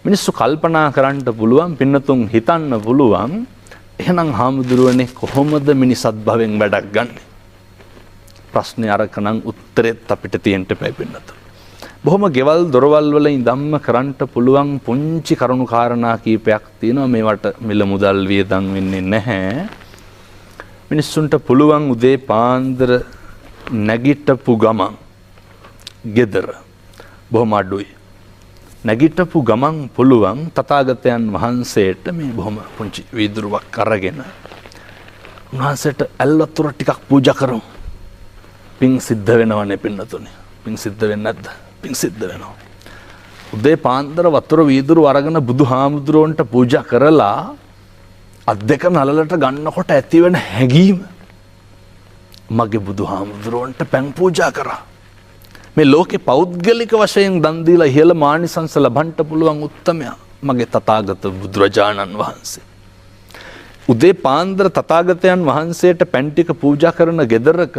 මිනිස්සු කල්පනා කරන්න පුළුවන් පින්නතුන් හිතන්න පුළුවන් එහෙනම් හාමුදුරුවනේ කොහොමද මිනිසත් භවෙන් වැඩක් ගන්නෙ? ප්‍රශ්නේ අරකනම් උත්තරෙත් අපිට තියෙන්න බෑ පින්නතුන්. බොහොම ගෙවල් දොරවල් වල ඉඳන්ම කරන්න පුළුවන් පුංචි කරුණු කාරණා කීපයක් තියෙනවා මේවට මිල මුදල් වියදම් වෙන්නේ නැහැ. මිනිස්සුන්ට පුළුවන් උදේ පාන්දර නැගිටපු ගමන් ගෙදර බොහොම අඩුයි. නැගිටපු ගමන් පුළුවන් තථාගතයන් වහන්සේට මේ බොහොම පුංචි වීදුරුවක් අරගෙන උන්වහන්සේට ඇල් වතුර ටිකක් පූජා කරමු. පින් සිද්ධ වෙනවනේ පින්නතුනේ. පින් සිද්ධ වෙන්නේ නැද්ද? පින් සිද්ධ වෙනවා. උදේ පාන්දර වතුර වීදුරු අරගෙන බුදුහාමුදුරුවන්ට පූජා කරලා අත් දෙක නලලට ගන්නකොට ඇතිවෙන හැඟීම මගේ බුදුහාමුදුරුවන්ට පැන් පූජා කරා. මේ ලෝකේ පෞද්ගලික වශයෙන් දන් දීලා ඉහළ මානිසංස ලබන්න පුළුවන් උත්තමයා මගේ තථාගත බුදුරජාණන් වහන්සේ. උදේ පාන්දර තථාගතයන් වහන්සේට පැන් ටික පූජා කරන ගෙදරක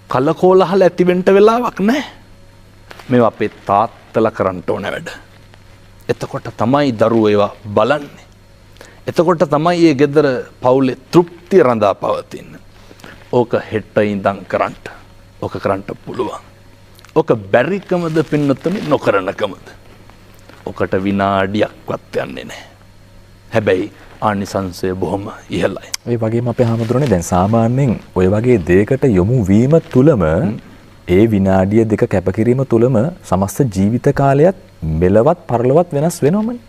කලකෝලහල ඇති වෙන්න වෙලාවක් නැහැ. මේවා අපේ තාත්තලා කරන්න ඕන වැඩ. එතකොට තමයි දරුවෝ ඒවා බලන්නේ. එතකොට තමයි මේ ගෙදර පවුලේ තෘප්තිය රඳා පවතින්නේ. ඕක හෙට ඉඳන් කරන්න. ඕක කරන්න පුළුවන්. ඕක බැරිකමද පින්නතුනි නොකරනකමද? ඔකට විනාඩියක්වත් යන්නේ නැහැ. හැබැයි ආනිසංසය බොහොම ඉහළයි. ඒ වගේම අපේ හාමුදුරනේ දැන් සාමාන්‍යයෙන් ඔය වගේ දෙයකට යොමු වීම තුලම ඒ විනාඩිය දෙක කැපකිරීම තුලම සමස්ත ජීවිත කාලයත් මෙලවත් පරලොවත් වෙනස් වෙනවමනේ.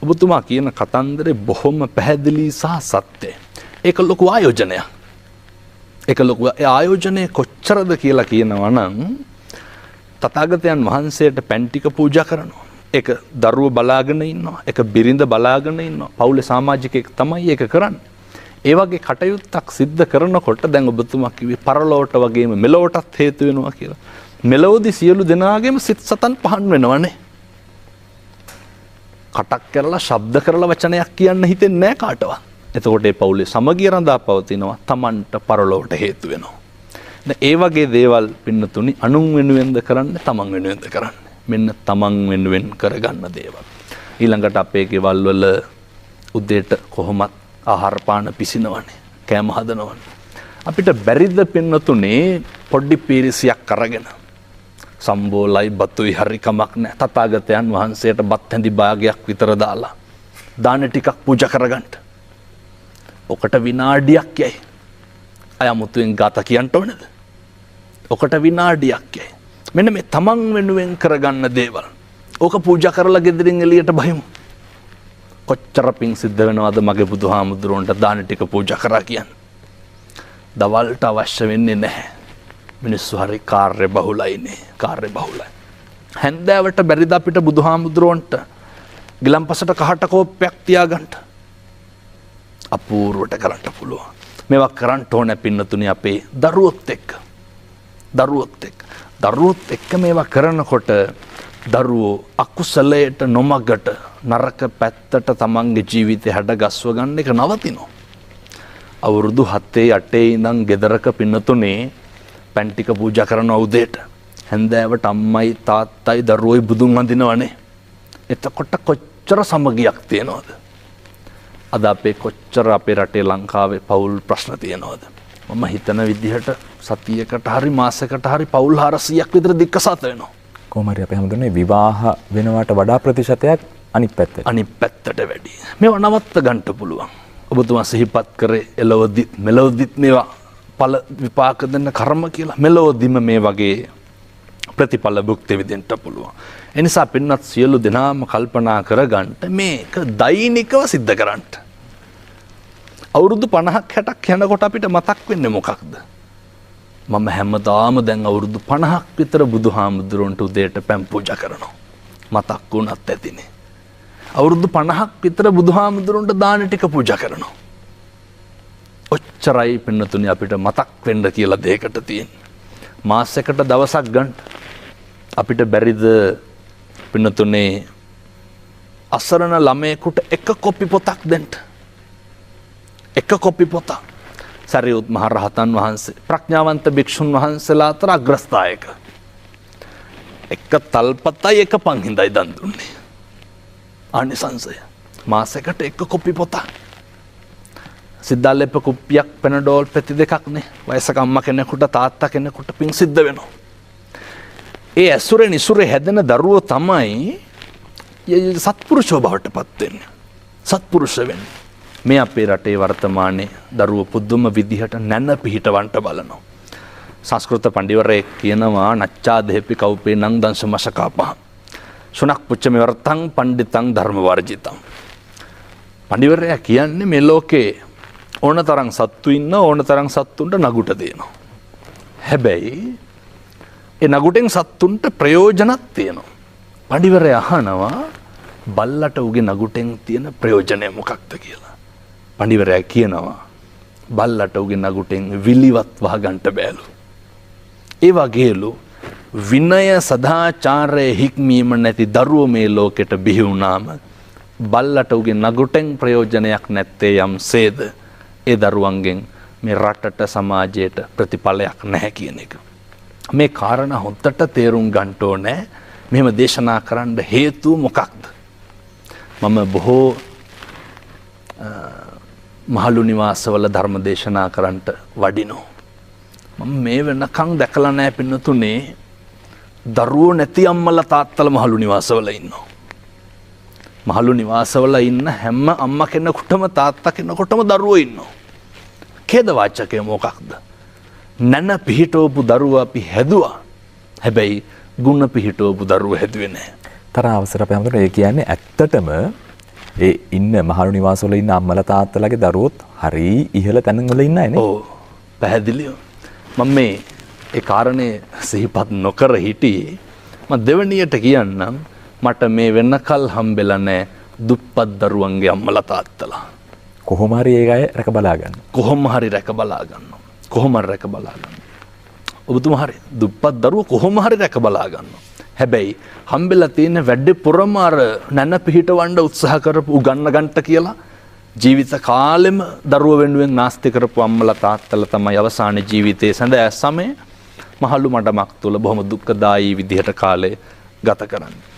ඔබතුමා කියන කතන්දරේ බොහොම පැහැදිලි සහ සත්‍යයි. ඒක ලොකු ආයෝජනයක්. ඒක ලොකු ආයෝජනය කොච්චරද කියලා කියනවා නම් තථාගතයන් වහන්සේට පැන් ටික පූජා කරනවා. ඒක දරුවෝ බලාගෙන ඉන්නවා. ඒක බිරිඳ බලාගෙන ඉන්නවා. පවුලේ සමාජිකයෙක් තමයි ඒක කරන්නේ. ඒ වගේ කටයුත්තක් සිද්ධ කරනකොට දැන් ඔබතුමා කිව්වේ පරලොවට වගේම මෙලොවටත් හේතු වෙනවා කියලා. මෙලොවදී සියලු දෙනාගේම සිත් සතන් පහන් වෙනවනේ. කටක් කරලා ශබ්ද කරලා වචනයක් කියන්න හිතෙන්නේ නැහැ කාටවත්. එතකොට ඒ පවුලේ සමගිය රඳා පවතිනවා. Tamanට පරලොවට හේතු වෙනවා. දැන් ඒ වගේ දේවල් පින්නතුනි අනුන් වෙනුවෙන්ද කරන්නේ Taman වෙනුවෙන්ද කරන්නේ. මෙන්න Taman වෙනුවෙන් කරගන්න දේවල්. ඊළඟට අපේ ගෙවල් වල උදේට කොහොමත් ආහාර පාන පිසිනවනේ. කෑම හදනවනේ. අපිට බැරිද පින්නතුනේ පොඩි පීරිසියක් අරගෙන සම්බෝලයි බතුයි හරි කමක් නැහැ. තථාගතයන් වහන්සේට බත් හැඳි භාගයක් විතර දාලා දාන ටිකක් පූජා කරගන්න. ඔකට විනාඩියක් යයි. අයමුතුෙන් ගාත කියන්න ඕනේද? ඔකට විනාඩියක් යයි. මෙන්න මේ තමන් වෙනුවෙන් කරගන්න දේවල්. ඕක පූජා කරලා ගෙදරින් එළියට බහිමු. කොච්චර පිං සිද්ධ වෙනවද මගේ බුදුහාමුදුරුවන්ට දාන ටික පූජා කරා කියන්නේ. දවල්ට අවශ්‍ය වෙන්නේ නැහැ. මිනිස්සු හරි කාර්ය බහුලයිනේ. කාර්ය බහුලයි. හැන්දෑවට බැරිද අපිට බුදුහාමුදුරුවන්ට ගිලම්පසට කහට කෝප්පයක් තියාගන්න? අපූර්වට කරන්න පුළුවන්. මේවා කරන්න ඕන පින්නතුනි අපේ දරුවොත් එක්ක. දරුවොත් එක්ක මේවා කරනකොට දරුවෝ අකුසලයට නොමගට නරක පැත්තට තමන්ගේ ජීවිතය හැඩගස්ව ගන්න එක නවතිනවා. අවුරුදු 7 8 ඉඳන් ගෙදරක පින්නතුනේ පැන් ටික පූජා කරන උදේට හැන්දෑවට අම්මයි තාත්තයි දරුවෝයි බුදුන් වඳිනවනේ. එතකොට කොච්චර සමගියක් තියෙනවද? අද අපේ කොච්චර අපේ රටේ ලංකාවේ පවුල් ප්‍රශ්න තියෙනවද? මම හිතන විදිහට සතියකට හරි මාසයකට හරි පවුල් 400ක් විතර දික්කසාත වෙනවා. කොහොම හරි අපි හැමෝටම විවාහ වෙනවට වඩා ප්‍රතිශතයක් අනිත් පැත්තට වැඩි. මේවා නවත්ත ගන්න පුළුවන්. ඔබතුමා සිහිපත් කරේ එළවදිත් මෙලවදිත් මේවා ඵල විපාක දෙන්න කර්ම කියලා. මෙලවදිම මේ වගේ ප්‍රතිඵල භුක්ති විඳින්න පුළුවන්. ඒ නිසා පින්වත් සියලු දෙනාම කල්පනා කරගන්න මේක දෛනිකව සිද්ධ කරන්න. අවුරුදු 50ක් 60ක් යනකොට අපිට මතක් වෙන්නේ මොකක්ද? මම හැමදාම දැන් අවුරුදු 50ක් විතර බුදුහාමුදුරන්ට උදේට පැන් පූජා කරනවා. මතක් වුණත් ඇතිනේ. අවුරුදු 50ක් විතර බුදුහාමුදුරන්ට දාන ටික පූජා කරනවා. ඔච්චරයි පින්නතුනි අපිට මතක් වෙන්න කියලා දෙයකට තියෙන්නේ. මාසයකට දවසක් ගන්න අපිට බැරිද පින්නතුනේ අසරණ ළමයෙකුට එක කොපි පොතක් දෙන්න? එක කොපි පොතක්. සරියුත් මහ රහතන් වහන්සේ ප්‍රඥාවන්ත භික්ෂුන් වහන්සේලා අතර අග්‍රස්ථායක. එක තල්පතයි එක පන්හිඳයි දන් දුන්නේ. ආනිසංසය. මාසෙකට එක කොපි පොතක්. සිද්ධාලෙප්ප කුප්පියක් පෙනඩෝල් පෙති දෙකක්නේ. වයසක අම්මා කෙනෙකුට තාත්තා කෙනෙකුට පින් සිද්ධ වෙනවා. ඒ ඇසුරේ නිසුරේ හැදෙන දරුවෝ තමයි සත්පුරුෂෝ බවට පත් වෙන්නේ. සත්පුරුෂ වෙන්නේ. මේ අපේ රටේ වර්තමානයේ දරුවෝ පුදුම විදිහට නැන පිහිටවන්න බලනවා. සංස්කෘත පඬිවරයෙක් කියනවා නච්චා දෙහෙපි කව්පේ නං දංශමශකාපහ. සුනක් පුච්චමෙ වර්තං පණ්ඩිතං ධර්ම වර්ජිතං. පඬිවරයා කියන්නේ මේ ලෝකේ ඕන තරම් සත්තු ඉන්න ඕන තරම් සත්තුන්ට නගුට දෙනවා. හැබැයි ඒ නගුටෙන් සත්තුන්ට ප්‍රයෝජනක් තියෙනවා. පඬිවරයා අහනවා බල්ලට උගේ නගුටෙන් තියෙන ප්‍රයෝජනය මොකක්ද කියලා. පඬිවරයා කියනවා බල්ලට උගේ නගුටෙන් විලිවත් වහගන්න බෑලු. ඒ වගේලු විනය සදාචාරය හික්මීම නැති දරුවෝ මේ ලෝකෙට බිහි වුණාම බල්ලට උගේ නගුටෙන් ප්‍රයෝජනයක් නැත්තේ යම්සේද ඒ දරුවන්ගෙන් මේ රටට සමාජයට ප්‍රතිඵලයක් නැහැ කියන එක. මේ කාරණා හොඳට තේරුම් ගන්න ඕනේ. මෙහෙම දේශනා කරන්න හේතුව මොකක්ද? මම බොහෝ මහලු නිවාසවල ධර්ම දේශනා කරන්නට වඩිනවා. මම මේ වෙනකන් දැකලා නැහැ පින්නතුනේ දරුවෝ නැති අම්මලා තාත්තලා මහලු නිවාසවල ඉන්නවා. මහලු නිවාසවල ඉන්න හැම අම්මා කෙනෙකුටම තාත්තා කෙනෙකුටම දරුවෝ ඉන්නවා. ඛේද වාචකය මොකක්ද? නැන පිහිටවපු දරුවා අපි හැදුවා. හැබැයි ගුණ පිහිටවපු දරුවෝ හැදුවේ නැහැ. තර අවසර අපේ හැමෝටම ඒ කියන්නේ ඇත්තටම ඒ ඉන්න මහලු නිවාසවල ඉන්න අම්මලා තාත්තලාගේ දරුවොත් හරි ඉහළ තැන්වල ඉන්න අය නේ. ඔව් පැහැදිලිව. මම මේ ඒ කාරණේ සිහිපත් නොකර හිටියේ මම දෙවණියට කියන්නම් මට මේ වෙනකල් හම්බෙලා නැහැ දුප්පත් දරුවන්ගේ අම්මලා තාත්තලා. කොහොම හරි ඒක අය රැක බලා ගන්න. කොහොම හරි රැක බලා ගන්නවා. කොහොම හරි රැක බලා ගන්නවා. ඔබතුමා හරි දුප්පත් දරුවෝ කොහොම හරි රැක බලා ගන්නවා. හැබැයි හම්බෙලා තියෙන වැඩේ පුරම අර නැන පිහිටවන්න උත්සාහ කරපු උගන්න ගන්නට කියලා ජීවිත කාලෙම දරුවෝ වෙනුවෙන් නාස්ති කරපු අම්මලා තාත්තලා තමයි අවසාන ජීවිතයේ සඳ සමය මහලු මඩමක් තුල බොහොම දුක්ඛදායී විදිහට කාලය ගත කරන්නේ.